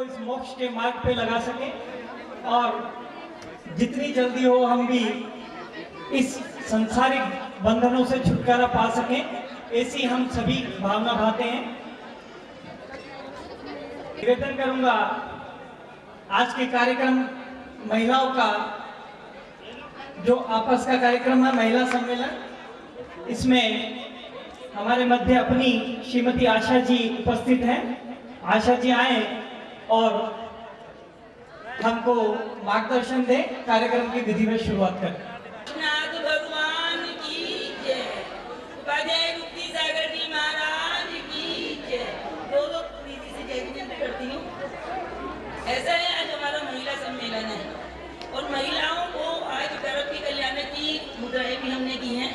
को इस मोक्ष के मार्ग पे लगा सके और जितनी जल्दी हो हम भी इस संसारिक बंधनों से छुटकारा पा सकें, ऐसी हम सभी भावना भाते हैं। निवेदन करूंगा, आज के कार्यक्रम महिलाओं का जो आपस का कार्यक्रम है, महिला सम्मेलन, इसमें हमारे मध्य अपनी श्रीमती आशा जी उपस्थित हैं। आशा जी आए और हमको मार्गदर्शन दें, कार्यक्रम की विधिवत शुरुआत करें। नाथ भगवान की जय, बजय गुप्ती सागर जी महाराज की जय। दो प्रीति से जय विजय करती हूँ। ऐसा है, आज हमारा महिला सम्मेलन है और महिलाओं को आज गरीब की कल्याण की मुद्राएं भी हमने की हैं,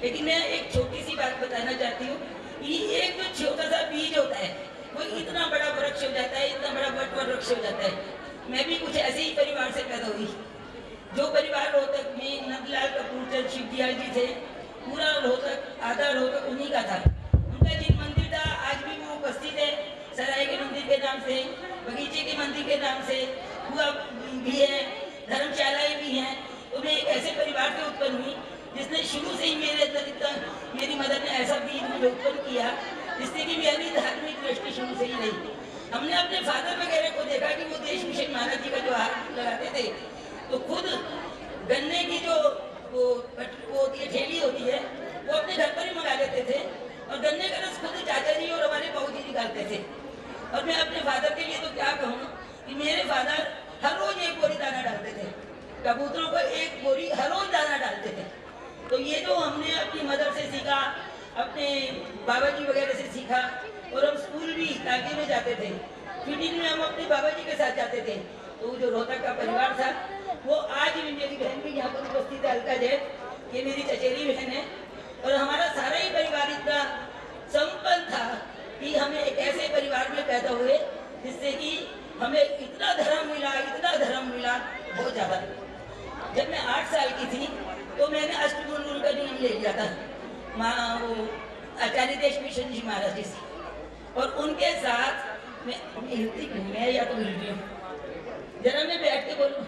लेकिन मैं एक छोटी सी बात बताना चाहती हूँ कि एक जो छोटा सा बीज होता है वो इतना बड़ा वृक्ष हो जाता है, इतना बड़ा वट वृक्ष हो जाता है। मैं भी कुछ ऐसे ही परिवार से पैदा हुई। जो परिवार रोहतक में नंदलाल कपूर चंद शिवदयाल जी थे, पूरा रोहतक आधा रोहतक उन्हीं का था। उनका जिन मंदिर था आज भी वो उपस्थित है, सराय के मंदिर के नाम से, बगीचे के मंदिर के नाम से, हुआ भी है, धर्मशालाएं भी हैं। तो मैं एक ऐसे परिवार से उत्पन्न हुई जिसने शुरू से ही मेरे अंदर मेरी मदर ने ऐसा बीज मुझे उत्पन्न किया जिससे कि मेरी धार्मिक दृष्टि शुरू से ही रही। हमने अपने फादर वगैरह को देखा कि वो देश मिशन महाराज जी का जो हार लगाते थे, तो खुद गन्ने की जो वो ठेली होती है वो अपने घर पर ही मंगा लेते थे और गन्ने का रस खुद चाचा जी और हमारे बहू जी निकालते थे। और मैं अपने फादर के लिए तो क्या कहूँ कि मेरे फादर हर रोज एक बोरी दाना डालते थे, कबूतरों को एक बोरी हर रोज दाना डालते थे। तो ये जो हमने अपनी मदर से सीखा, अपने बाबा जी वगैरह से सीखा, और हम स्कूल भी ताकि में जाते थे, फीडिंग में हम अपने बाबा जी के साथ जाते थे। तो जो रोहतक का परिवार था वो आज भी, मेरी बहन भी यहाँ पर उपस्थित है, अलका जैन, ये मेरी चचेरी बहन है, और हमारा सारा ही परिवार इतना संपन्न था कि हमें एक ऐसे परिवार में पैदा हुए जिससे कि हमें इतना धर्म मिला बहुत ज़्यादा। जब मैं 8 साल की थी तो मैंने अष्टगुरु का नियम ले लिया था वो आचार्य देश मिशन जी महाराज जी से, और उनके साथ मैं हिलती हूँ, मैं या तो हिलती हूँ, जरा मैं बैठ के बोलूँ,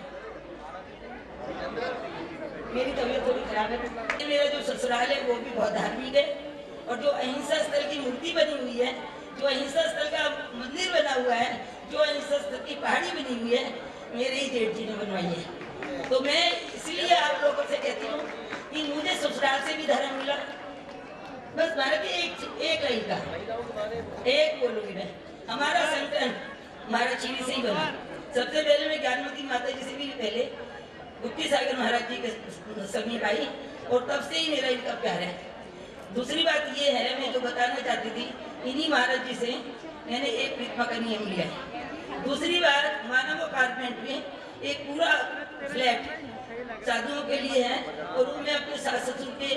मेरी तबीयत थोड़ी खराब है। मेरा जो ससुराल है वो भी बहुत धार्मिक है, और जो अहिंसा स्थल की मूर्ति बनी हुई है, जो अहिंसा स्थल का मंदिर बना हुआ है, जो अहिंसा स्थल की पहाड़ी बनी हुई है, मेरे ही जेठ जी ने बनवाई है। तो मैं इसलिए आप लोगों से कहती हूँ कि मुझे ससुराल से भी धर्म मिला। बस भारत एक लाइन का एक बोलूंगी मैं, हमारा संकल्प हमारा चीनी से ही बना। सबसे पहले मैं ज्ञानमती माता जी से भी पहले गुप्ती सागर महाराज जी के समीप आई, और तब से ही मेरा इनका प्यार है। दूसरी बात ये है, मैं जो बताना चाहती थी, इन्हीं महाराज जी से मैंने एक प्रतिमा का नियम लिया है। दूसरी बात, मानव अपार्टमेंट में एक पूरा फ्लैट साधुओं के लिए है, और वो मैं अपने सास ससुर के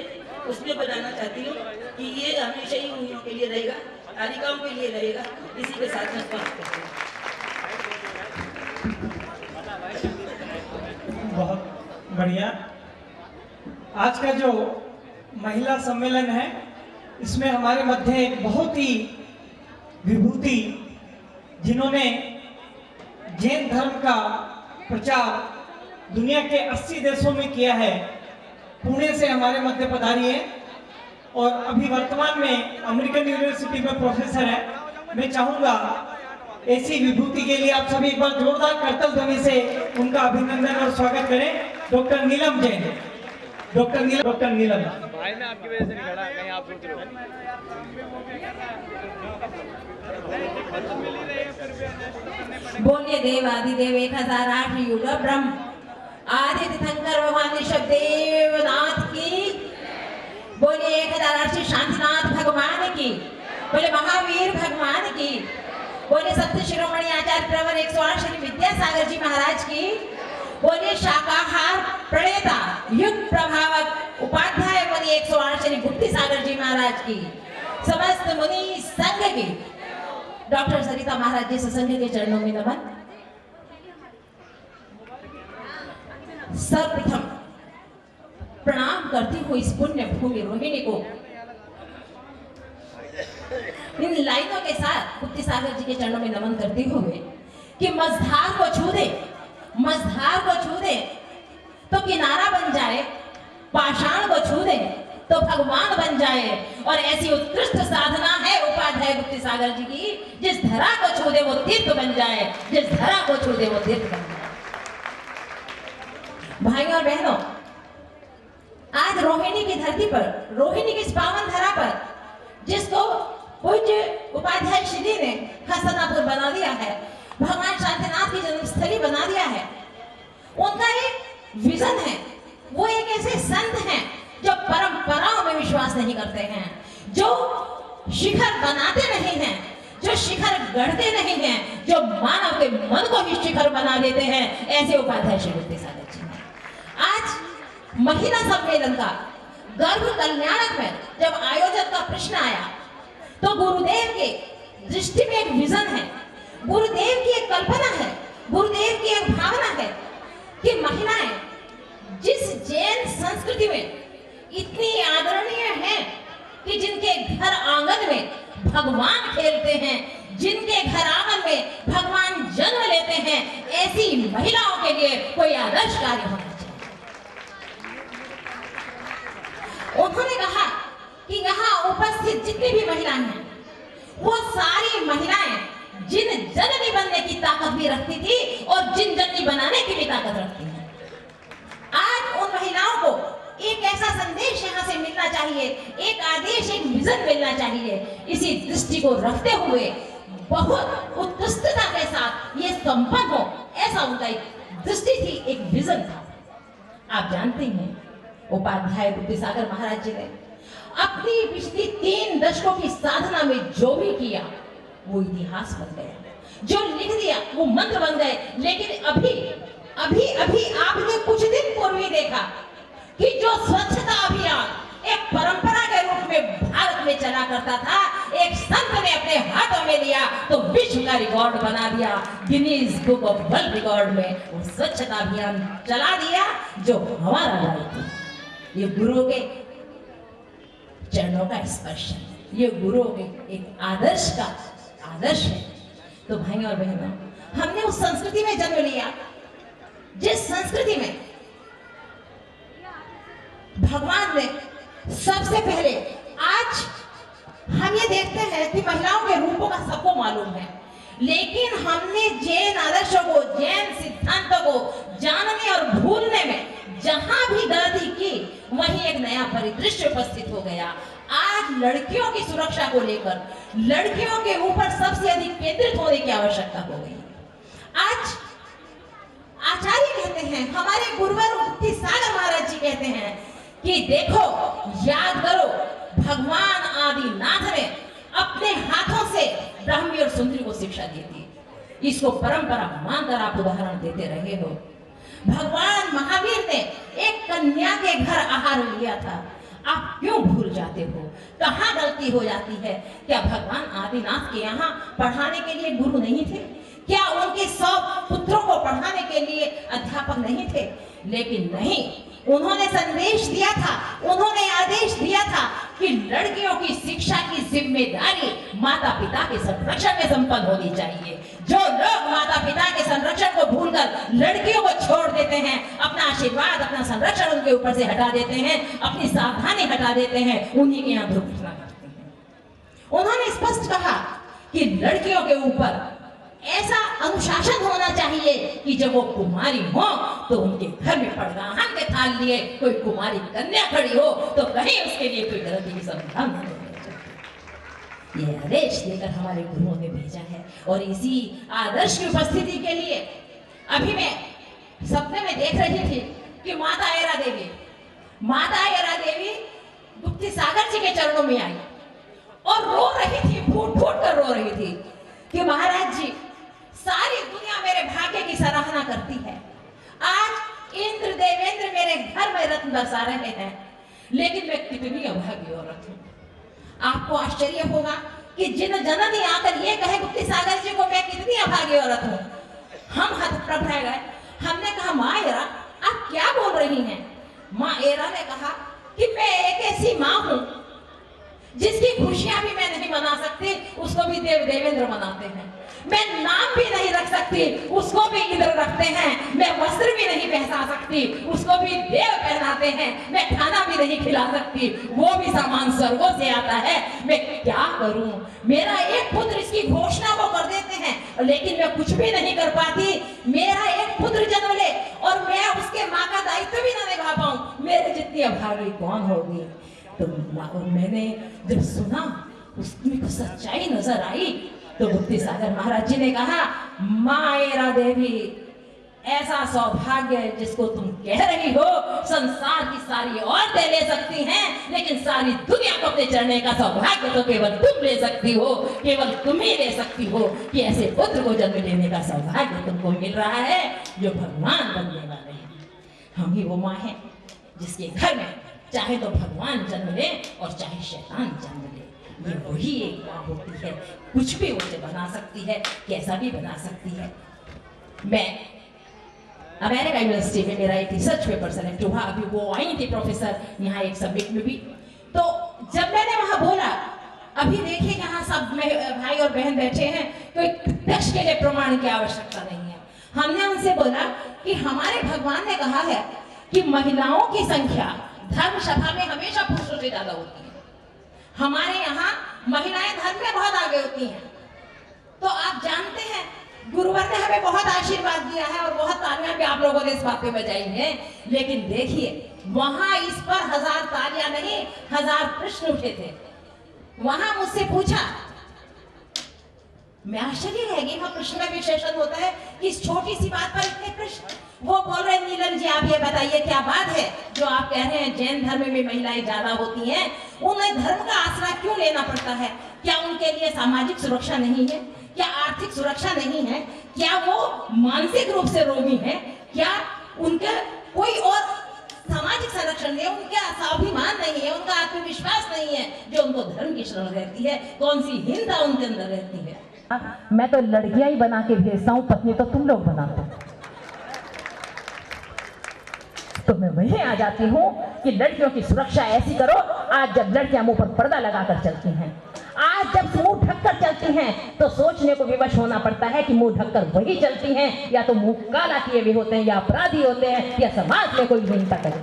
उसमें बनाना चाहती हूँ कि ये हमेशा ही उन्हीं के लिए रहेगा, कारिकाओं के लिए रहेगा। इसी के साथ में बहुत बढ़िया। आज का जो महिला सम्मेलन है, इसमें हमारे मध्य एक बहुत ही विभूति, जिन्होंने जैन धर्म का प्रचार दुनिया के 80 देशों में किया है, पुणे से हमारे मध्य पधारी है और अभी वर्तमान में अमेरिकन यूनिवर्सिटी में प्रोफेसर है। मैं चाहूंगा ऐसी विभूति के लिए आप सभी एक बार जोरदार करतल ध्वनि से उनका अभिनंदन और स्वागत करें। डॉक्टर नीलम जैन। डॉक्टर नीलम भाई, मैं आपकी वजह से नहीं खड़ा, कहीं आप सोच रहे हो। बोलिए देवादिदेव 1008 युग ब्रह्म आदि तीर्थंकर भगवान ऋषभ देवनाथ की। बोलिए 1008 शांतिनाथ भगवान की। बोले महावीर भगवान की। बोले सप्त शिरोमणि आचार्य प्रवर 108 श्री विद्यासागर जी महाराज की। बोलिए शाकाहार प्रणेता युग प्रभावक उपाध्याय बोलिए 108 श्री गुप्ती सागर जी महाराज की। समस्त मुनि संघ की डॉक्टर सरिता महाराज जी सत्संग के चरणों में नमन। सर्वप्रथम प्रणाम करती हुई इस पुण्य भूमि रोहिणी को इन लाइनों के साथ गुप्ती सागर जी के चरणों में नमन करते हुए कि मझधार को छू दे, मझधार को छू दे तो किनारा बन जाए, पाषाण को छू दे तो भगवान बन जाए। और ऐसी उत्कृष्ट साधना है उपाध्याय गुप्ती सागर जी की, जिस धरा को छू दे वो तीर्थ बन जाए, जिस धरा को छू दे वो तीर्थ बन जाए। भाइयों और बहनों, आज रोहिणी की धरती पर, रोहिणी की इस पावन धरा पर, जिसको पूज्य उपाध्याय श्री ने हस्तनापुर बना दिया है, भगवान शांतिनाथ की जन्मस्थली बना दिया है, उनका एक विजन है। वो एक ऐसे संत हैं जो परंपराओं में विश्वास नहीं करते हैं, जो शिखर बनाते नहीं हैं, जो शिखर गढ़ते नहीं हैं, जो मानव के मन को ही शिखर बना देते हैं, ऐसे उपाध्याय श्री गुप्ती सागर जी हैं। आज महिला सम्मेलन का गर्भ कल्याणक में जब आयोजन का प्रश्न आया तो गुरुदेव के दृष्टि में एक विजन है, गुरुदेव की एक कल्पना है, गुरुदेव की एक भावना है कि महिलाएं जिस जैन संस्कृति में इतनी आदरणीय हैं कि जिनके घर आंगन में भगवान खेलते हैं, जिनके घर आंगन में भगवान जन्म लेते हैं, ऐसी महिलाओं के लिए कोई आदर्श कार्य होना चाहिए। उन्होंने कहा कि यहाँ उपस्थित जितनी भी महिलाएं हैं वो सारी महिलाएं जिन जननी बनने की ताकत भी रखती थी और जिन जननी बनाने की भी ताकत रखती हैं। आज उन महिलाओं को एक ऐसा संदेश यहाँ से मिलना चाहिए, एक आदेश, एक विजन मिलना चाहिए। इसी दृष्टि को रखते हुए बहुत उत्कृष्टता के साथ ये संपन्न हो, ऐसा उनका एक दृष्टि थी, एक विजन था। आप जानते हैं उपाध्याय गुप्ती सागर महाराज जी ने अपनी पिछली 3 दशकों की साधना में जो भी किया वो इतिहास बन गया, जो लिख दिया वो मंत्र बन गए। लेकिन अभी आपने कुछ दिन पूर्व ही देखा कि जो स्वच्छता अभियान एक परंपरा के रूप में भारत में चला करता था, एक संत ने अपने हाथों में लिया तो विश्व का रिकॉर्ड बना दिया, Guinness book of world record में वो स्वच्छता अभियान चला दिया, जो हमारा दायित्व है। ये गुरु के चरणों का स्पर्श है, ये गुरु के एक आदर्श है। तो भाइयों और बहनों, हमने उस संस्कृति में जन्म लिया जिस संस्कृति में भगवान ने सबसे पहले, आज हम ये देखते हैं कि महिलाओं के रूपों का सबको मालूम है, लेकिन हमने जैन आदर्शों को, जैन सिद्धांतों को जानने और भूलने में जहां भी गलती की वहीं एक नया परिदृश्य उपस्थित हो गया। आज लड़कियों की सुरक्षा को लेकर लड़कियों के ऊपर सबसे अधिक केंद्रित होने की आवश्यकता हो गई। आज आचार्य कहते हैं, हमारे गुरुवर गुप्ती सागर महाराज जी कहते हैं कि देखो, याद करो, भगवान आदिनाथ ने अपने हाथों से ब्राह्मी और सुंदरी को शिक्षा दी थी। इसको परंपरा मानकर आप उदाहरण देते रहे हो। भगवान महावीर ने एक कन्या के घर आहार लिया था, आप क्यों भूल जाते हो? कहाँ गलती हो जाती है? क्या भगवान आदिनाथ के यहाँ पढ़ाने के लिए गुरु नहीं थे? क्या उनके 100 पुत्रों को पढ़ाने के लिए अध्यापक नहीं थे? लेकिन नहीं, उन्होंने संदेश दिया था, उन्होंने आदेश दिया था कि लड़कियों की शिक्षा की जिम्मेदारी माता पिता के संरक्षण में संपन्न होनी चाहिए। जो लोग माता पिता के संरक्षण को भूलकर लड़कियों को छोड़ देते हैं, अपना आशीर्वाद, अपना संरक्षण उनके ऊपर से हटा देते हैं, अपनी सावधानी हटा देते हैं, उन्हीं के यहाँ दुर्घटना घटती है। उन्होंने स्पष्ट कहा कि लड़कियों के ऊपर ऐसा अनुशासन होना चाहिए कि जब वो कुमारी हो तो उनके घर में पड़गाहन के थाल लिए कोई कुमारी कन्या खड़ी हो तो कहीं उसके लिए कोई गलती की संभावना नहीं। ये आदेश देकर हमारे गुरुओं ने भेजा है। और इसी आदर्श की उपस्थिति के लिए अभी मैं सपने में देख रही थी कि माता ऐरा देवी गुप्ती सागर जी के चरणों में आई और रो रही थी, फूट फूट कर रो रही थी कि महाराज जी, सारी दुनिया मेरे भाग्य की सराहना करती है। आज इंद्र देवेंद्र मेरे घर में रत्न बरसा रहे हैं, लेकिन मैं कितनी अभागी औरत हूँ। आपको आश्चर्य होगा कि जिन जननी आकर ये कहे गुप्ती सागर जी को मैं कितनी अभागी औरत हूँ, हम हतप्रभ रह गए। हमने कहा, माँ एरा आप क्या बोल रही हैं? माँ एरा ने कहा कि मैं एक ऐसी माँ हूँ जिसकी खुशियां भी मैं नहीं मना सकती, उसको भी देव देवेंद्र मनाते हैं। मैं नाम भी नहीं रख सकती सकती, उसको भी इधर रखते हैं। मैं वस्त्र भी नहीं पहना सकती, उसको भी देव पहनाते हैं। मैं खाना भी नहीं खिला सकती, वो भी सामान स्वर्गों से आता है। मैं क्या करूं? मेरा एक पुत्र, इसकी घोषणा वो कर देते हैं, लेकिन मैं कुछ भी नहीं कर पाती। मेरा एक पुत्र जन्म ले और मैं उसके माँ का दायित्व भी ना निभा पाऊं, मेरे जितनी अभागी कौन होगी? तो मैंने जब सुना, उसमें कुछ सच्चाई नजर आई, तो मुक्ति सागर महाराज जी ने कहा, मायरा देवी, ऐसा सौभाग्य जिसको तुम कह रही हो, संसार की सारी औरतें ले सकती हैं, लेकिन सारी दुनिया को अपने चढ़ने का सौभाग्य तो केवल तुम ले सकती हो, केवल तुम ही ले सकती हो कि ऐसे पुत्र को जन्म लेने का सौभाग्य तुमको मिल रहा है जो भगवान बनने वाले हैं। हम ही वो माँ हैं जिसके घर में चाहे तो भगवान जन्म ले और चाहे शैतान जन्म ले, ये वही एक माँ होती है। कुछ भी उसे बना सकती है, कैसा भी बना सकती है। मैं अमेरिका यूनिवर्सिटी में मेरा एक रिसर्च पेपर सेलेक्ट हुआ, अभी वो आई थी प्रोफेसर यहाँ एक सब्जेक्ट में भी। तो जब मैंने वहां बोला, अभी देखिए यहाँ सब भाई और बहन बैठे हैं, तो एक प्रत्यक्ष के लिए प्रमाण की आवश्यकता नहीं है। हमने उनसे बोला कि हमारे भगवान ने कहा है कि महिलाओं की संख्या धर्म सभा में हमेशा पुरुषों से ज्यादा होती है। हमारे यहाँ महिलाएं धर्म में बहुत आगे होती हैं। तो आप जानते हैं, गुरुवर ने हमें बहुत आशीर्वाद दिया है और बहुत तालियां भी आप लोगों ने इस बात पे बजाई हैं। लेकिन देखिए, वहां इस पर 1000 तालियां नहीं, 1000 प्रश्न उठे थे। वहां मुझसे पूछा, मैं आश्चर्य रह गई, वहां प्रश्न में विशेषण होता है कि इस छोटी सी बात पर इतने प्रश्न। वो बोल रहे, नीलम जी आप ये बताइए क्या बात है जो आप कह रहे हैं जैन धर्म में महिलाएं ज्यादा होती हैं, उन्हें धर्म का आसरा क्यों लेना पड़ता है? क्या उनके लिए सामाजिक सुरक्षा नहीं है? क्या आर्थिक सुरक्षा नहीं है? क्या वो मानसिक रूप से रोगी हैं? क्या उनका कोई और सामाजिक संरक्षण नहीं है? उनका स्वाभिमान नहीं है? उनका आत्मविश्वास नहीं है जो उनको धर्म की शरण रहती है? कौन सी हीनता उनके अंदर रहती है? मैं तो लड़कियां ही बना के भेजता हूँ, पत्नी तो तुम लोग बनाते हो। तो मैं वहीं आ जाती हूँ कि लड़कियों की सुरक्षा ऐसी करो। आज जब लड़कियां मुंह पर पर्दा लगाकर चलती हैं, आज जब मुंह ढककर चलती हैं, तो सोचने को विवश होना पड़ता है कि मुंह ढककर वही चलती हैं या तो मुंह काला किए हुए होते हैं, या अपराधी होते हैं, या समाज में कोई हीनता करे।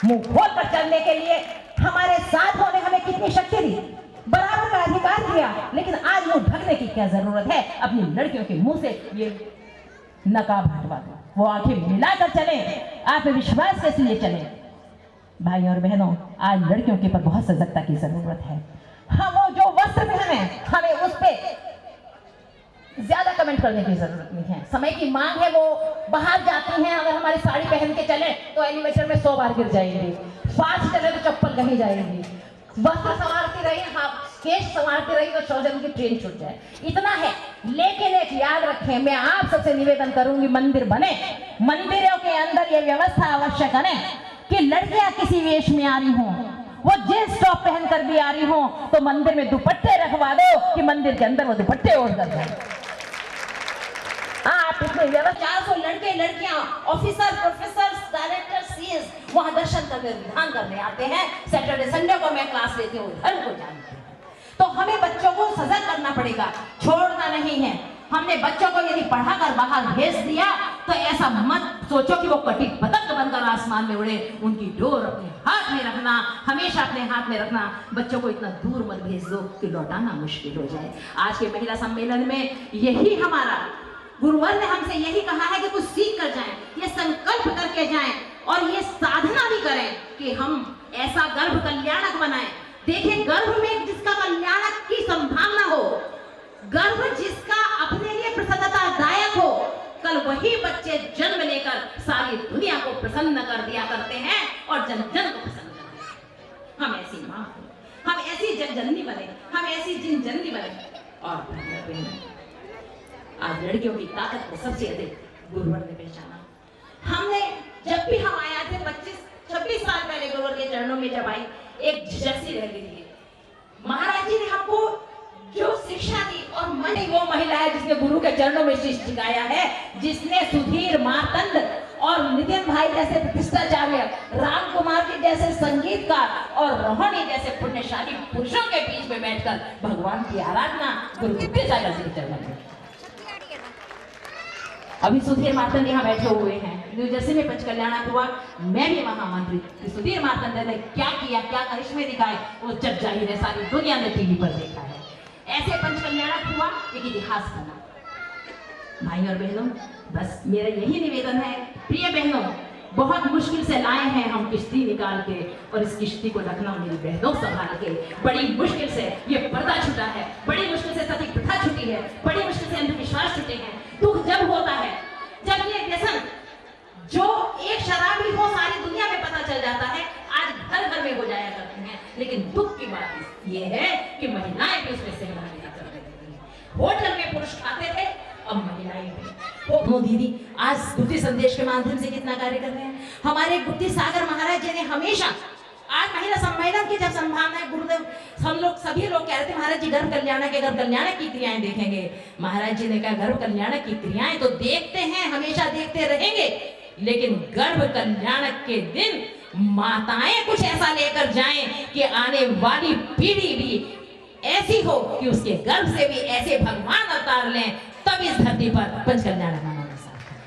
मुंह खोलकर चलने के लिए हमारे साथ होने हमें कितनी शक्ति दी, बराबर का अधिकार दिया, लेकिन आज मुंह ढकने की क्या जरूरत है? अपनी लड़कियों के मुंह से ये नकाब हटवा दो, वो आंखें मिलाकर चले, आत्मविश्वास के लिए चले। भाई और बहनों, आज लड़कियों के ऊपर बहुत सजगता की जरूरत है। हम वो जो वस्त्र पहने, हमें उस पे ज्यादा कमेंट करने की जरूरत नहीं है। समय की मांग है, वो बाहर जाती हैं, अगर हमारी साड़ी पहन के चले तो एलिवेटर में 100 बार गिर जाएंगी, फास्ट चले तो चप्पल कहीं जाएंगी, वस्त्र संवारती रही, हाँ केश संवारती रही तो 100 जन की ट्रेन छूट जाए, इतना है। लेकिन एक याद रखें, मैं आप सबसे निवेदन करूंगी, मंदिर बने, मंदिरों के अंदर ये व्यवस्था अवश्य करें कि लड़कियां किसी वेश में आ रही हों, वो जींस टॉप पहनकर भी आ रही हों, तो मंदिर में दुपट्टे रखवा दो कि मंदिर के अंदर वो दुपट्टे ओढ़कर जाए। आप इसमें व्यवस्था 400 लड़के लड़कियां, ऑफिसर, प्रोफेसर, डायरेक्टर, सीएस वहां दर्शन करने, ध्यान करने आते हैं। सैटरडे संडे को मैं क्लास लेती हूँ, धर्म को जानती हूँ। तो हमें बच्चों को सजग करना पड़ेगा, छोड़ना नहीं है। हमने बच्चों को यदि पढ़ाकर बाहर भेज दिया तो ऐसा मत सोचो कि वो कटी पतंग बनकर आसमान में उड़े। उनकी डोर अपने हाथ में रखना, हमेशा अपने हाथ में रखना। बच्चों को इतना दूर मत भेज दो कि लौटाना मुश्किल हो जाए। आज के महिला सम्मेलन में यही हमारा गुरुवर ने हमसे यही कहा है कि कुछ सीख कर जाएं, ये संकल्प करके जाएं और ये साधना भी करें कि हम ऐसा गर्भ कल्याणक बनाएं। देखिए, गर्भ में जिसका कल्याणक की संभावना हो, गर्भ जिसका अपने लिए प्रसन्नतादायक हो, कल वही बच्चे जन्म लेकर सारी दुनिया को प्रसन्न कर दिया करते हैं और जन जन को प्रसन्न करते हैं। हम ऐसी माँ, हम ऐसी जन जननी बने, हम ऐसी जिन जननी बने। और आज लड़कियों की ताकत को सबसे अधिक गुरुवर ने पहचाना। हमने जब भी हम आए थे 25-26 साल पहले गुरुवर के चरणों में जब आई, एक झिझक सी रह गई थी। महाराज जी ने हमको जो शिक्षा दी, और मन वो महिला है जिसने गुरु के चरणों में शीश झुकाया है, जिसने सुधीर मातंड और नितिन भाई जैसे प्रतिष्ठाचार्य, राम कुमार जी जैसे संगीतकार और रोहिणी जैसे पुण्यशाली पुरुषों के बीच में बैठकर भगवान की आराधना गुरु विद्यासागर जी के चरणों में। अभी सुधीर मार्तंड यहाँ बैठे हुए हैं, न्यू जर्सी में पंच कल्याणक हुआ, मैं भी वहां आमंत्रित कि सुधीर मार्तंड ने क्या किया, क्या करिश्मे दिखाए, वो जग जाहिर है, सारी दुनिया ने टीवी पर देखा है। ऐसे पंच कल्याणक हुआ, एक इतिहास बना। भाई और बहनों, बस मेरा यही निवेदन है, प्रिय बहनों, बहुत मुश्किल से लाए हैं हम किश्ती निकाल के, और इस किश्ती को लखनऊ मेरी बहनों संभाल के। बड़ी मुश्किल से ये पर्दा छूटा है, बड़ी मुश्किल से सती प्रथा छूटी है, बड़ी मुश्किल से अंधविश्वास छूटे हैं। दुख जब होता है, जब ये व्यसन जो एक शराबी हो सारी दुनिया में पता चल जाता है, आज घर घर में हो जाया करते हैं। लेकिन दुख की बात ये है कि महिलाएं भी उसमें सहभागी कर रही हैं। होटल में पुरुष खाते थे, अब महिलाएं भी। दीदी आज गुप्ती संदेश के माध्यम से कितना कार्य कर रहे हैं। हमारे गुप्ती सागर महाराज जी ने हमेशा, आज महिला सम्मेलन की जब संभावना है, गुरुदेव हम लोग सभी लोग कह रहे थे महाराज जी गर्भ कल्याण के, गर्भ कल्याण की क्रियाएं देखेंगे। महाराज जी ने कहा गर्भ कल्याण की क्रियाएं तो देखते हैं, हमेशा देखते रहेंगे, लेकिन गर्भ कल्याण के दिन माताएं कुछ ऐसा लेकर जाएं कि आने वाली पीढ़ी भी ऐसी हो कि उसके गर्भ से भी ऐसे भगवान अवतार लें, तब इस धरती पर पंच कल्याण मनाना सार्थक है।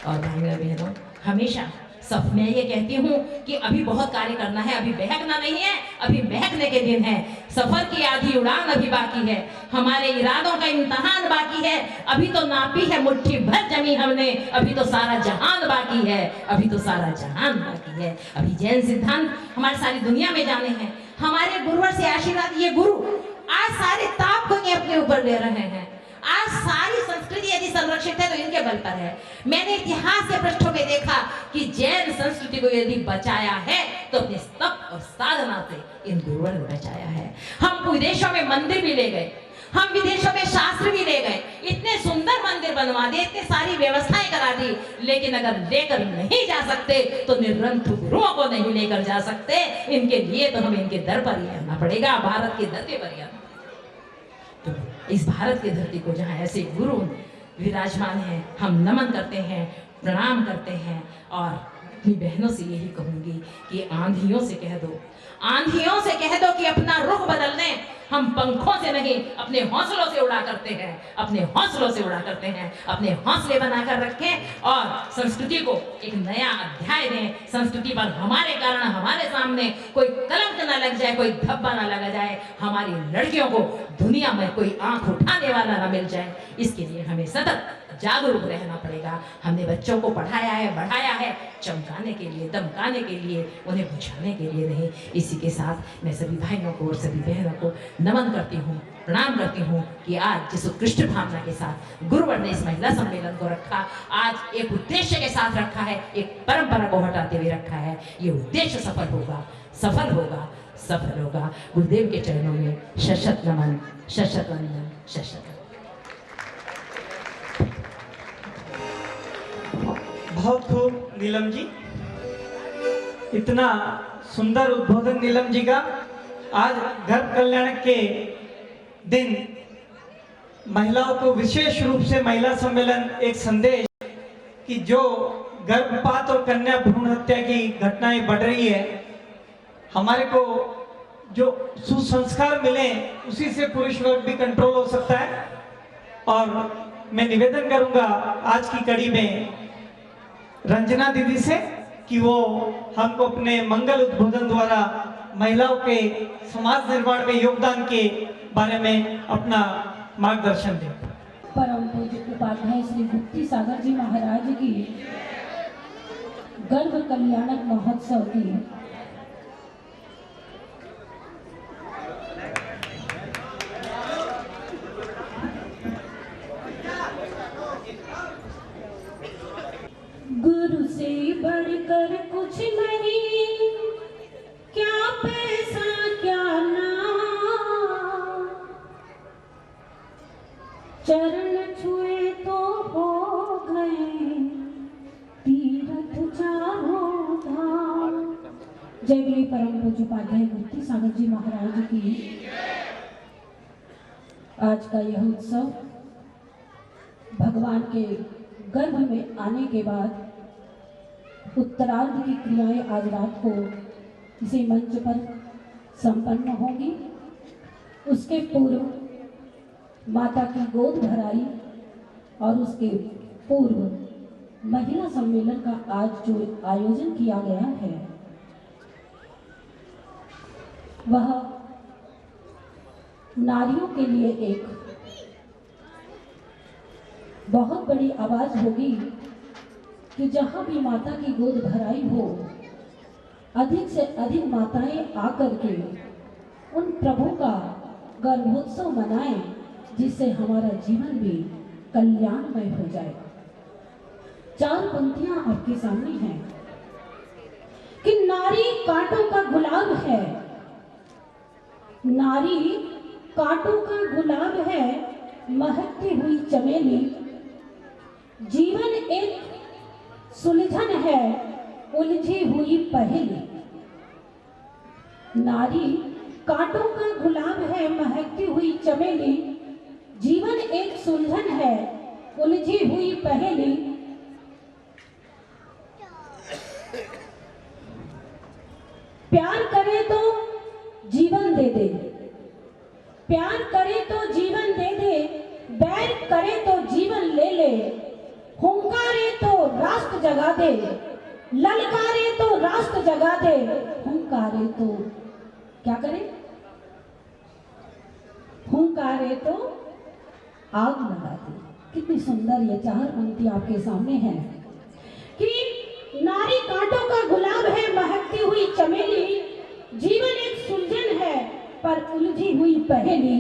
और भाइयों बहनों, हमेशा सब मैं ये कहती हूँ कि अभी बहुत कार्य करना है, अभी बहकना नहीं है, अभी महकने के दिन है। सफर की आधी उड़ान अभी बाकी है, हमारे इरादों का इम्तहान बाकी है। अभी तो नापी है मुट्ठी भर जमी हमने, अभी तो सारा जहान बाकी है, अभी तो सारा जहान बाकी है। अभी जैन सिद्धांत हमारी सारी दुनिया में जाने हैं, हमारे गुरुवर से आशीर्वाद, ये गुरु आज सारे ताप को ये अपने ऊपर ले रहे हैं। आज सारी संस्कृति यदि संरक्षित है तो इनके बल पर है। मैंने इतिहास के पृष्ठों में देखा कि जैन संस्कृति को यदि बचाया है तो अपने तप और साधना से इन गुरुओं ने बचाया है। हम विदेशों में मंदिर भी ले गए, हम विदेशों में शास्त्र भी ले गए, इतने सुंदर मंदिर बनवा दिए, इतनी सारी व्यवस्थाएं करा दी, लेकिन अगर लेकर नहीं जा सकते तो निरंतर गुरुओं को नहीं लेकर जा सकते। इनके लिए तो हमें इनके दर पर ही आना पड़ेगा, भारत के धरती पर ही आना। तो इस भारत की धरती को जहाँ ऐसे गुरु विराजमान हैं, हम नमन करते हैं, प्रणाम करते हैं। और अपनी बहनों से यही कहूंगी कि आंधियों से कह दो, आंधियों से कह दो कि अपना रुख बदल दें। हम पंखों से नहीं, अपने हौसलों से उड़ा करते हैं, अपने हौसलों से उड़ा करते हैं। अपने हौसले बनाकर रखें और संस्कृति को एक नया अध्याय दें। संस्कृति पर हमारे कारण हमारे सामने कोई कलंक न लग जाए, कोई धब्बा न लगा जाए, हमारी लड़कियों को दुनिया में कोई आंख उठाने वाला न मिल जाए। इसके लिए हमें सतत जागरूक रहना पड़ेगा। हमने बच्चों को पढ़ाया है, बढ़ाया है, चमकाने के लिए, दमकाने के लिए, उन्हें बुझाने के लिए नहीं। इसी के साथ मैं सभी भाइयों को और सभी बहनों को नमन करती हूँ, प्रणाम करती हूँ कि आज जिस उत्कृष्ट भावना के साथ गुरुवर ने इस महिला सम्मेलन को रखा, आज एक उद्देश्य के साथ रखा है, एक परंपरा को हटाते हुए रखा है। ये उद्देश्य सफल होगा, सफल होगा, सफल होगा। गुरुदेव के चरणों में शत नमन, शत वंदन, शत। बहुत खूब नीलम जी, इतना सुंदर उद्बोधन नीलम जी का। आज गर्भ कल्याण के दिन महिलाओं को विशेष रूप से महिला सम्मेलन एक संदेश कि जो गर्भपात और कन्या भ्रूण हत्या की घटनाएं बढ़ रही है, हमारे को जो सुसंस्कार मिले उसी से पुरुष वर्ग भी कंट्रोल हो सकता है। और मैं निवेदन करूंगा आज की कड़ी में रंजना दीदी से कि वो हमको अपने मंगल उद्बोधन द्वारा महिलाओं के समाज निर्माण में योगदान के बारे में अपना मार्गदर्शन दें। परम पूज्य उपाध्याय श्री गुप्ती सागर जी महाराज की गर्भ कल्याणक महोत्सव की गुरु से बढ़कर कुछ नहीं, क्या पैसा क्या नाम, चरण छुए तो हो गए तीर्थ चारों धाम। जय बोले परम पूज्य उपाध्याय गुप्ती सागर जी महाराज की। आज का यह उत्सव भगवान के गर्भ में आने के बाद उत्तरार्ध की क्रियाएं आज रात को इसी मंच पर संपन्न होंगी। उसके पूर्व माता की गोद भराई और उसके पूर्व महिला सम्मेलन का आज जो आयोजन किया गया है वह नारियों के लिए एक बहुत बड़ी आवाज होगी कि जहां भी माता की गोद भराई हो, अधिक से अधिक माताएं आकर के उन प्रभु का गर्भोत्सव मनाएं, जिससे हमारा जीवन भी कल्याणमय हो जाए। 4 पंक्तियां आपके सामने हैं कि नारी कांटों का गुलाब है, नारी कांटों का गुलाब है, महकती हुई चमेली, जीवन एक सुलझन है, उलझी हुई पहेली। नारी कांटों का गुलाब है, महकती हुई चमेली, जीवन एक सुलझन है, उलझी हुई पहेली। प्यार करे तो जीवन दे दे, प्यार करे तो जीवन दे दे, बैर करे तो जीवन ले ले, हुंकारे तो राष्ट्र जगा दे, ललकारे तो राष्ट्र जगा दे, हुंकारे तो क्या करे, हुंकारे तो आग लगा दे। कितनी सुंदर ये 4 पंक्ति आपके सामने है कि नारी कांटों का गुलाब है, महकती हुई चमेली, जीवन एक सुलझन है पर उलझी हुई पहेली।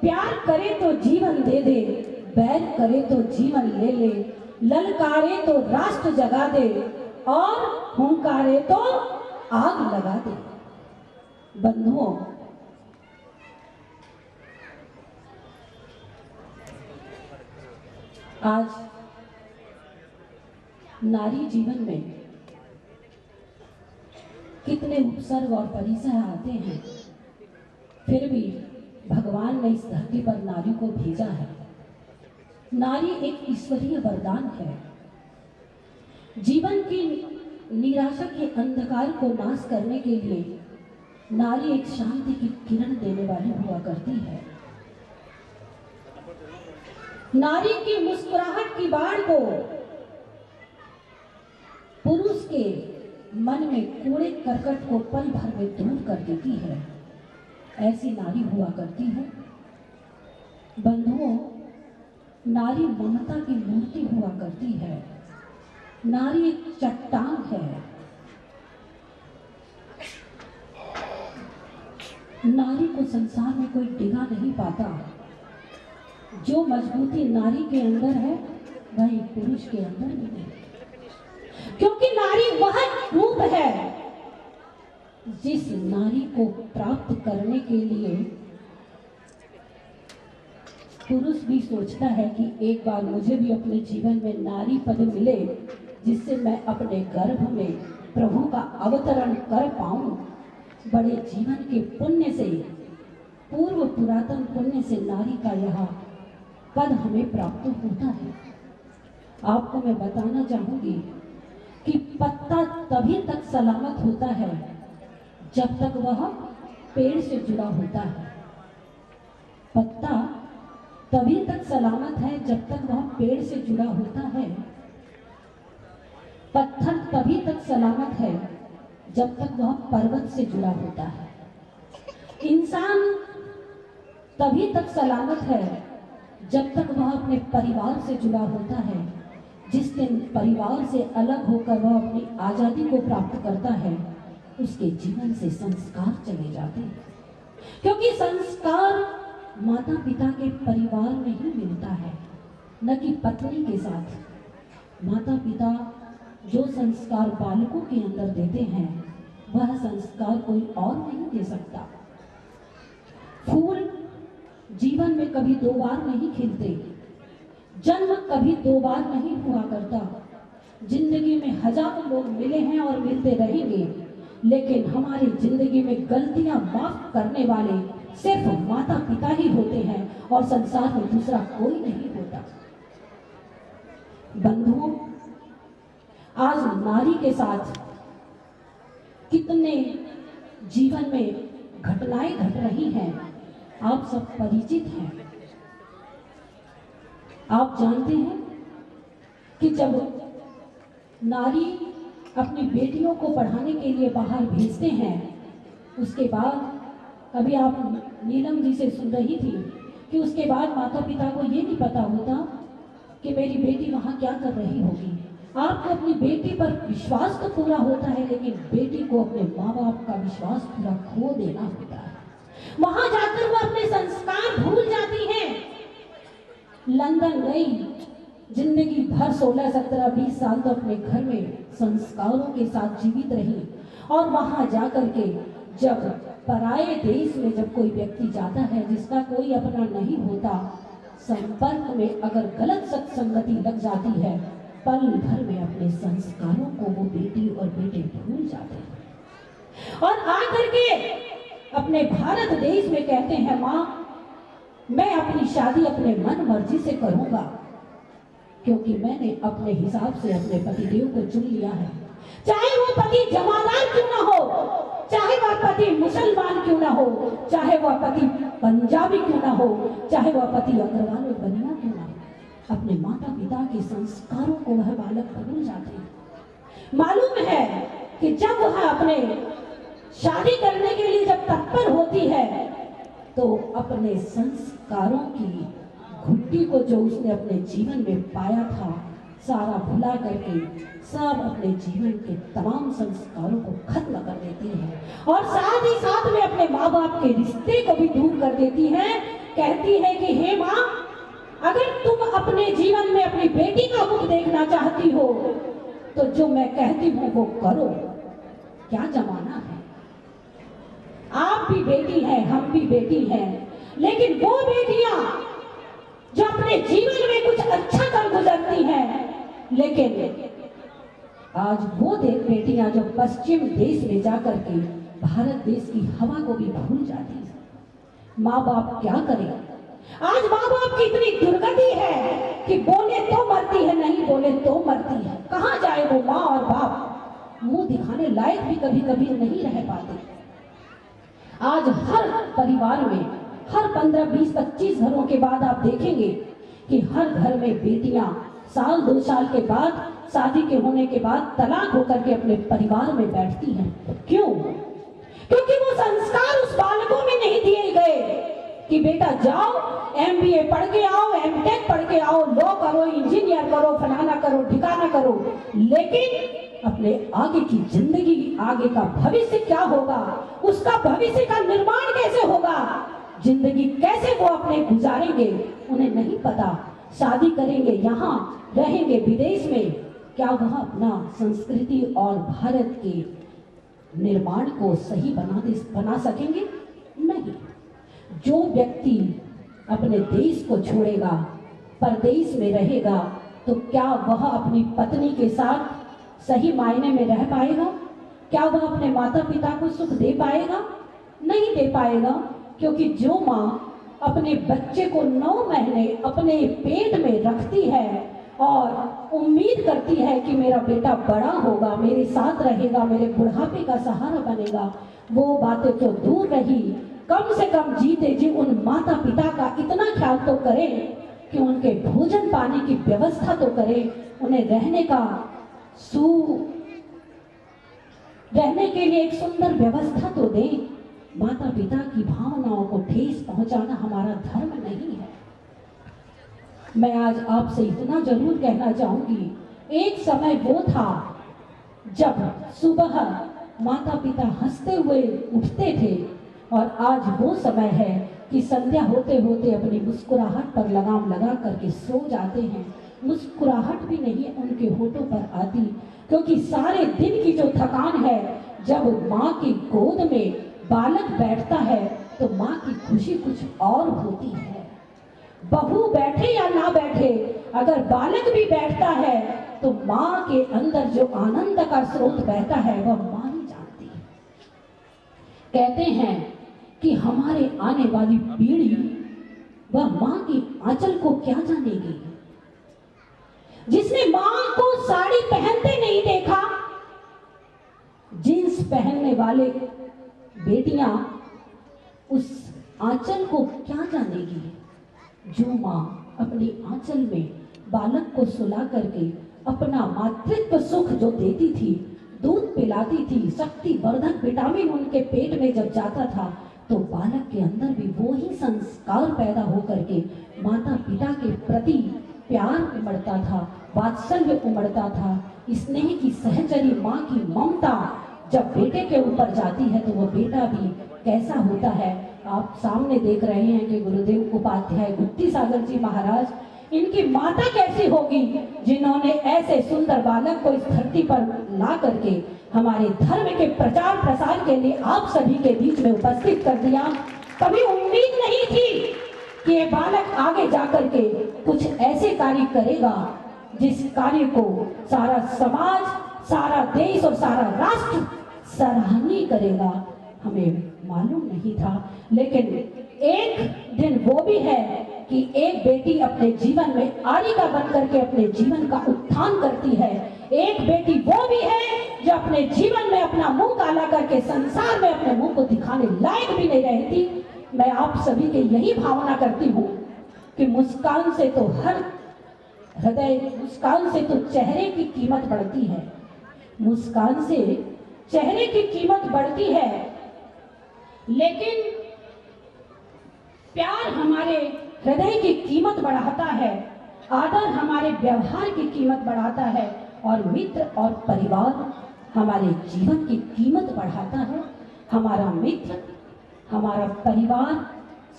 प्यार करे तो जीवन दे दे, बैर करे तो जीवन ले ले, ललकारे तो राष्ट्र जगा दे और हुंकारे तो आग लगा दे। बंधुओं, आज नारी जीवन में कितने उपसर्ग और परिसर आते हैं, फिर भी भगवान ने इस धरती पर नारी को भेजा है। नारी एक ईश्वरीय वरदान है। जीवन की निराशा के अंधकार को नाश करने के लिए नारी एक शांति की किरण देने वाली हुआ करती है। नारी की मुस्कुराहट की बाढ़ को पुरुष के मन में कूड़े करकट को पल भर में दूर कर देती है। ऐसी नारी हुआ करती है। बंधुओं, नारी ममता की मूर्ति हुआ करती है। नारी एक चट्टान है। नारी को संसार में कोई डिगा नहीं पाता। जो मजबूती नारी के अंदर है वही पुरुष के अंदर भी नहीं, क्योंकि नारी वह रूप है जिस नारी को प्राप्त करने के लिए पुरुष भी सोचता है कि एक बार मुझे भी अपने जीवन में नारी पद मिले, जिससे मैं अपने गर्भ में प्रभु का अवतरण कर पाऊं। बड़े जीवन के पुण्य से, पूर्व पुरातन पुण्य से नारी का यह पद हमें प्राप्त होता है। आपको मैं बताना चाहूंगी कि पत्ता तभी तक सलामत होता है जब तक वह पेड़ से जुड़ा होता है। पत्ता तभी तक सलामत है जब तक वह पेड़ से जुड़ा होता है। पत्थर तभी तक सलामत है जब तक वह पर्वत से जुड़ा होता है। इंसान तभी तक सलामत है जब तक वह अपने परिवार से जुड़ा होता है। जिस दिन परिवार से अलग होकर वह अपनी आजादी को प्राप्त करता है, उसके जीवन से संस्कार चले जाते हैं, क्योंकि संस्कार माता पिता के परिवार में ही मिलता है, न कि पत्नी के साथ। माता पिता जो संस्कार बालकों के अंदर देते हैं, वह संस्कार कोई और नहीं दे सकता। फूल जीवन में कभी 2 बार नहीं खिलते, जन्म कभी 2 बार नहीं हुआ करता। जिंदगी में हजारों लोग मिले हैं और मिलते रहेंगे, लेकिन हमारी जिंदगी में गलतियां माफ करने वाले सिर्फ माता पिता ही होते हैं और संसार में दूसरा कोई नहीं होता। बंधुओं, आज नारी के साथ कितने जीवन में घटनाएं घट रही हैं, आप सब परिचित हैं। आप जानते हैं कि जब नारी अपनी बेटियों को पढ़ाने के लिए बाहर भेजते हैं, उसके बाद अभी आप नीलम जी से सुन रही थी कि उसके बाद माता पिता को ये नहीं पता होता कि मेरी बेटी वहाँ क्या कर रही होगी। आपको अपनी बेटी पर विश्वास तो पूरा होता है, लेकिन बेटी को अपने माँ बाप का विश्वास पूरा खो देना होता है। वहां जाकर वो अपने संस्कार भूल जाती हैं। लंदन गई, जिंदगी भर 16, 17, 20 साल तो अपने घर में संस्कारों के साथ जीवित रही, और वहां जाकर के जब पराये देश में जब कोई व्यक्ति जाता है जिसका कोई अपना नहीं होता, संपर्क में अगर गलत सत्संगति लग जाती है, पल भर में अपने संस्कारों को वो बेटी और बेटे भूल जाते हैं और आकर के अपने भारत देश में कहते हैं, माँ मैं अपनी शादी अपने मन मर्जी से करूंगा, क्योंकि मैंने अपने हिसाब से अपने पतिदेव को चुन लिया है। चाहे वो पति जमादार क्यों ना हो, चाहे वह पति मुसलमान क्यों ना हो, चाहे वह पति पंजाबी क्यों ना हो, चाहे वह पति अग्रवाल और बनिया क्यों ना हो, अपने माता पिता के संस्कारों को वह बालक भूल जाते हैं। मालूम है कि जब वह अपने शादी करने के लिए जब तत्पर होती है, तो अपने संस्कारों की घुट्टी को जो उसने अपने जीवन में पाया था, सारा भुला करके सब अपने जीवन के तमाम संस्कारों को खत्म कर देती है, और साथ ही साथ में अपने माँ बाप के रिश्ते को भी दूर कर देती है। कहती है कि हे माँ, अगर तुम अपने जीवन में अपनी बेटी का मुख देखना चाहती हो तो जो मैं कहती हूँ वो करो। क्या जमाना है, आप भी बेटी हैं, हम भी बेटी हैं, लेकिन वो बेटियां जो अपने जीवन में कुछ अच्छा कर गुजरती हैं, लेकिन आज वो बेटियां जो पश्चिम देश में जाकर के भारत देश की हवा को भी भूल जाती है। माँ बाप क्या करें, आज माँ बाप की इतनी दुर्गति है कि बोले तो मरती है, नहीं बोले तो मरती है। कहाँ जाए वो माँ और बाप, मुंह दिखाने लायक भी कभी कभी नहीं रह पाते। आज हर परिवार में हर 15, 20, 25 घरों के बाद आप देखेंगे कि हर घर में बेटियां साल 2 साल के बाद शादी के होने के बाद तलाक होकर के अपने परिवार में बैठती हैं। क्यों? क्योंकि वो संस्कार उस बालकों में नहीं दिए गए कि बेटा जाओ MBA पढ़ के आओ, MTech पढ़ के आओ, लॉ करो, इंजीनियर करो, फलाना करो, ठिकाना करो, लेकिन अपने आगे की जिंदगी, आगे का भविष्य क्या होगा, उसका भविष्य का निर्माण कैसे होगा, जिंदगी कैसे वो अपने गुजारेंगे, उन्हें नहीं पता। शादी करेंगे, यहाँ रहेंगे विदेश में, क्या वह अपना संस्कृति और भारत के निर्माण को सही बना सकेंगे? नहीं। जो व्यक्ति अपने देश को छोड़ेगा, परदेश में रहेगा, तो क्या वह अपनी पत्नी के साथ सही मायने में रह पाएगा? क्या वह अपने माता पिता को सुख दे पाएगा? नहीं दे पाएगा, क्योंकि जो माँ अपने बच्चे को 9 महीने अपने पेट में रखती है और उम्मीद करती है कि मेरा बेटा बड़ा होगा, मेरे साथ रहेगा, मेरे बुढ़ापे का सहारा बनेगा, वो बातें तो दूर रही, कम से कम जीते जी उन माता पिता का इतना ख्याल तो करें कि उनके भोजन पानी की व्यवस्था तो करें, उन्हें रहने के लिए एक सुंदर व्यवस्था तो दें। माता पिता की भावनाओं को ठेस पहुंचाना हमारा धर्म नहीं है। मैं आज आपसे इतना जरूर कहना चाहूंगी, एक समय वो था जब सुबह माता पिता हंसते हुए उठते थे, और आज वो समय है कि संध्या होते होते अपनी मुस्कुराहट पर लगाम लगा करके सो जाते हैं। मुस्कुराहट भी नहीं उनके होठों पर आती, क्योंकि सारे दिन की जो थकान है, जब माँ की गोद में बालक बैठता है तो माँ की खुशी कुछ और होती है। बहू बैठे या ना बैठे, अगर बालक भी बैठता है तो माँ के अंदर जो आनंद का स्रोत बहता है वह माँ ही जानती है। कहते हैं कि हमारे आने वाली पीढ़ी वह माँ की आंचल को क्या जानेगी। जिसने माँ को साड़ी पहनते नहीं देखा, जींस पहनने वाले बेटियां उस आंचल को क्या जानेगी जो माँ अपनी आंचल में बालक को सुला करके अपना मातृत्व सुख जो देती थी, दूध पिलाती थी, शक्ति वर्धक विटामिन उनके पेट में जब जाता था तो बालक के अंदर भी वो ही संस्कार पैदा हो करके माता पिता के प्रति प्यार उमड़ता था, वात्सल्य उमड़ता था। स्नेह की सहचरी माँ की ममता जब बेटे के ऊपर जाती है तो वो बेटा भी कैसा होता है। आप सामने देख रहे हैं कि गुरुदेव उपाध्याय गुप्ती सागर जी महाराज, इनकी माता कैसी होगी जिन्होंने ऐसे सुंदर बालक को इस धरती पर ला करके हमारे धर्म के प्रचार प्रसार के लिए आप सभी के बीच में उपस्थित कर दिया। कभी उम्मीद नहीं थी कि ये बालक आगे जाकर के कुछ ऐसे कार्य करेगा जिस कार्य को सारा समाज, सारा देश और सारा राष्ट्र सराहनीय करेगा। हमें मालूम नहीं था, लेकिन एक दिन वो भी है कि एक बेटी अपने जीवन में आरिका बन करके अपने जीवन का उत्थान करती है। एक बेटी वो भी है जो अपने जीवन में अपना मुंह काला करके संसार में अपने मुंह को दिखाने लायक भी नहीं रहती। मैं आप सभी के यही भावना करती हूँ कि मुस्कान से तो हर हृदय, मुस्कान से तो चेहरे की कीमत बढ़ती है, मुस्कान से चेहरे की कीमत बढ़ती है, लेकिन प्यार हमारे हृदय की कीमत बढ़ाता है, आदर हमारे व्यवहार की कीमत बढ़ाता है और मित्र और परिवार हमारे जीवन की कीमत बढ़ाता है। हमारा मित्र, हमारा परिवार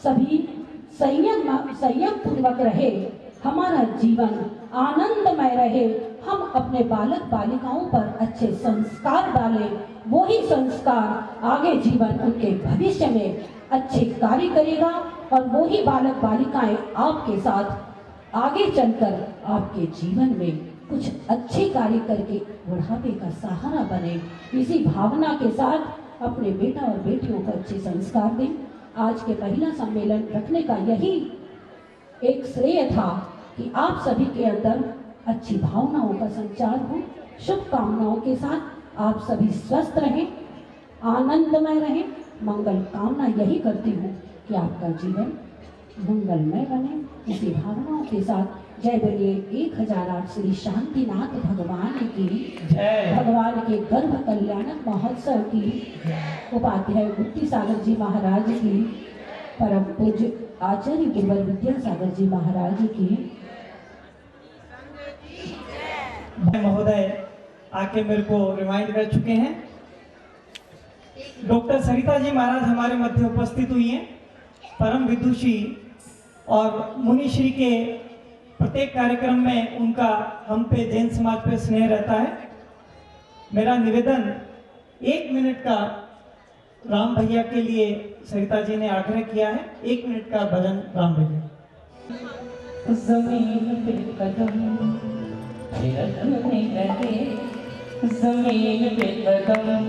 सभी संयम पूर्वक रहे, हमारा जीवन आनंदमय रहे, हम अपने बालक बालिकाओं पर अच्छे संस्कार डालें, वही संस्कार आगे जीवन उनके भविष्य में अच्छे कार्य करेगा और वही बालक बालिकाएं आपके साथ आगे चलकर आपके जीवन में कुछ अच्छे कार्य करके बुढ़ापे का सहारा बने। इसी भावना के साथ अपने बेटा और बेटियों को अच्छे संस्कार दें। आज के महिला सम्मेलन रखने का यही एक श्रेय था कि आप सभी के अंदर अच्छी भावनाओं का संचार हो। शुभकामनाओं के साथ आप सभी स्वस्थ रहें, आनंदमय रहें। मंगल कामना यही करती हूँ कि आपका जीवन मंगलमय बने। इसी भावनाओं के साथ जय बोलिए 1008 श्री शांतिनाथ भगवान की जय। भगवान के गर्भ कल्याणक महोत्सव की, उपाध्याय गुप्ती सागर जी महाराज की, परम पूज्य आचार्य गुरुवर विद्यासागर जी महाराज की। महोदय आके मेरे को रिमाइंड कर चुके हैं। डॉक्टर सरिता जी महाराज हमारे मध्य उपस्थित हुई हैं। परम विदुषी और मुनिश्री के प्रत्येक कार्यक्रम में उनका हम पे, जैन समाज पे स्नेह रहता है। मेरा निवेदन 1 मिनट का राम भैया के लिए सरिता जी ने आग्रह किया है। 1 मिनट का भजन राम भैया। जमीन पे कदम रखने लगे, जमीन पे कदम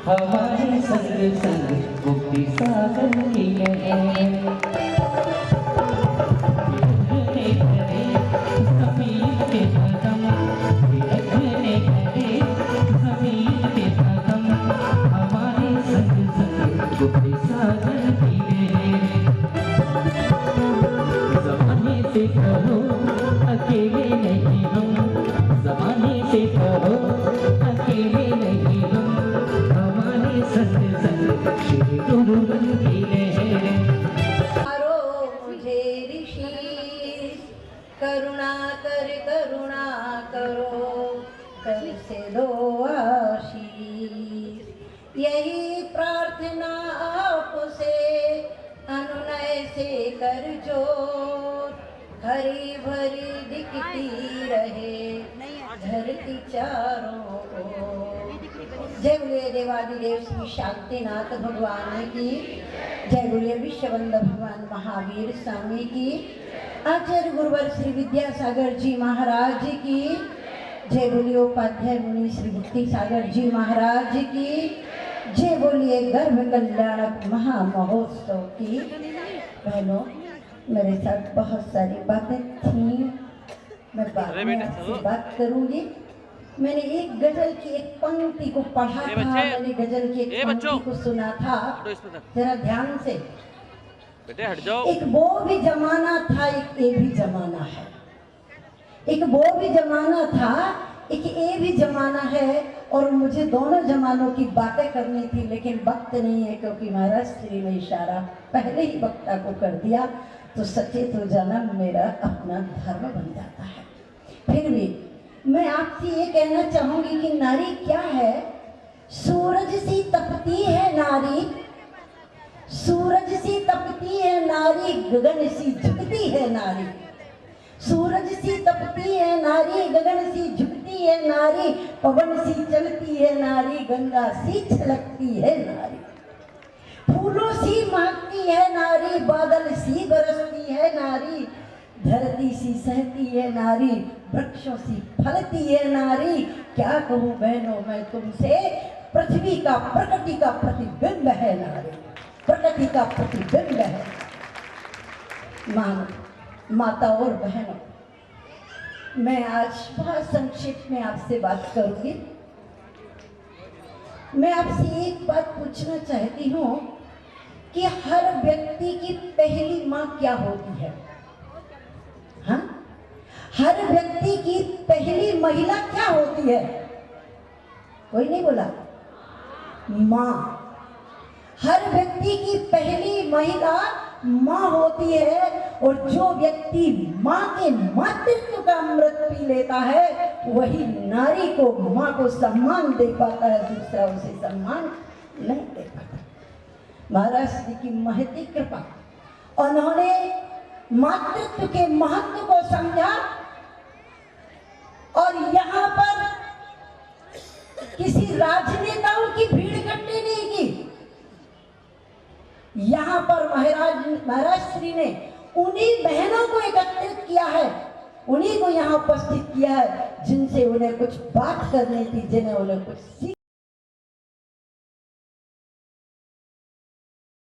हमारे संग संग गुप्ती सागर की लहर। जमीन पे कदम रखने लगे, जमीन पे कदम हमारे संग संग गुप्ती सागर की लहर। ज़माने से कहो अकेले नहीं हम, ज़माने से कहो अकेले नहीं हम, हमारे संग संग श्री गुरु की लहर। मुझे ऋषि करुणा करो कर से दो आशीष, यही प्रार्थना आपसे अनुनय से कर जोर, हरी भरी दिखती रहे धरती चारों ओर। जय बोलिए देवादिदेव श्री शांतिनाथ भगवान की, जय बोलिए विश्ववंदन भगवान महावीर स्वामी की, आचार्य गुरुवर श्री विद्यासागर जी महाराज की, जय बोलिए उपाध्याय मुनि श्री गुप्ती सागर जी महाराज की, जय बोलिए गर्भ कल्याणक महामहोत्सव की। बहनों, मेरे साथ बहुत सारी बातें थी, मैं बाद में आपसे बात करूंगी। मैंने एक गजल की एक पंक्ति को पढ़ा था, मैंने गजल की एक पंक्ति को सुना था, जरा ध्यान से। बेटे हट जाओ। एक वो भी जमाना था, एक ये भी जमाना है। एक वो भी जमाना था, एक ये भी जमाना है। और मुझे दोनों जमानों की बातें करनी थी, लेकिन वक्त नहीं है, क्योंकि महाराज श्री ने इशारा पहले ही वक्ता को कर दिया, तो सचेत हो जाना मेरा अपना धर्म बन जाता है। फिर भी मैं आपसे ये कहना चाहूंगी कि नारी क्या है? सूरज सी तपती है नारी, सूरज सी तपती है नारी, गगन सी झुकती है नारी। सूरज सी तपती है नारी, गगन सी झुकती है नारी, पवन सी चलती है नारी, गंगा सी छलकती है नारी। फूलों सी महकती है नारी, बादल सी बरसती है नारी, धरती सी सहती है नारी, वृक्षों सी फलती है नारी। क्या कहूँ बहनों मैं तुमसे, पृथ्वी का प्रकृति का प्रतिबिंब है नारी, प्रकृति का प्रतिबिंब है। माता और बहनों, मैं आज बहुत संक्षिप्त में आपसे बात करूंगी। मैं आपसे एक बात पूछना चाहती हूँ कि हर व्यक्ति की पहली माँ क्या होती है? हाँ, हर व्यक्ति की पहली महिला क्या होती है? कोई नहीं बोला? माँ। हर व्यक्ति की पहली महिला माँ होती है। और जो व्यक्ति माँ के मातृत्व का अमृत पी लेता है, वही नारी को, माँ को सम्मान दे पाता है, दूसरा उसे सम्मान नहीं दे पाता। महाराज जी की महती कृपा, उन्होंने मातृत्व के महत्व को समझा। और यहाँ पर किसी राजनेताओं की भीड़ इकट्ठी नहीं की। यहाँ पर महाराज श्री ने उन्हीं बहनों को एकत्रित किया है, उन्हीं को यहाँ उपस्थित किया है, जिनसे उन्हें कुछ बात करनी थी, जिन्हें उन्हें कुछ सीख